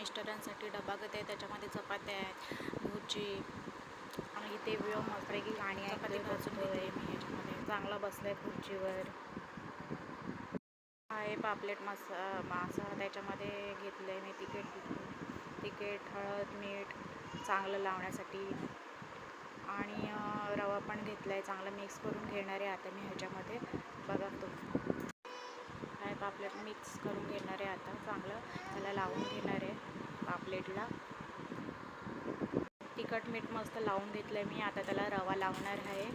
मिस्टरांसाठी डबा घेते, त्याच्यामध्ये चपात्या आहेत, भुर्जी आणि इथे मस्तपैकी गाणी चपाती भाजून घेते मी ह्याच्यामध्ये. चांगला बसलाय खुर्चीवर. आहे पापलेट मासा त्याच्यामध्ये घेतलं मी तिखट हळद मीठ चांगलं लावण्यासाठी आणि रवा पण घेतला आहे. चांगलं मिक्स करून घेणार आहे आता मी ह्याच्यामध्ये. बघा तो आहे पापलेट मिक्स करून घेणार आहे आता. चांगलं त्याला लावून घेणार आहे पापलेटला. तिखट मीठ मस्त लावून घेतलं आहे मी. आता त्याला रवा लावणार आहे.